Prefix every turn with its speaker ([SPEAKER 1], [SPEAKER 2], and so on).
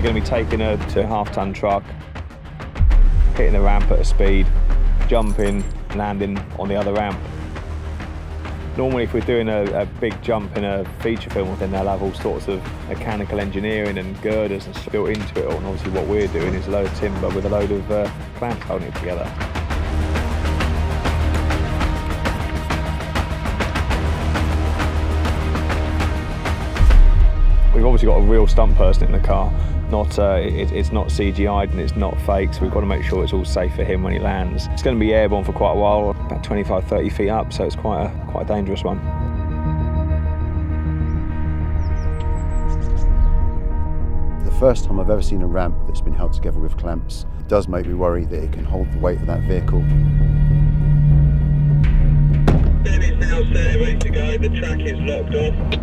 [SPEAKER 1] going to be taking her to a half-ton truck, hitting the ramp at a speed, jumping, landing on the other ramp. Normally if we're doing a big jump in a feature film, then they'll have all sorts of mechanical engineering and girders and stuff built into it all, and obviously what we're doing is a load of timber with a load of clamps holding it together. We've obviously got a real stunt person in the car. It's not CGI'd and it's not fake, so we've got to make sure it's all safe for him when he lands. It's going to be airborne for quite a while, about 25-30 feet up, so it's quite a dangerous one.
[SPEAKER 2] The first time I've ever seen a ramp that's been held together with clamps, it does make me worry that it can hold the weight of that vehicle.
[SPEAKER 3] It's now 30 to go, the track is locked off.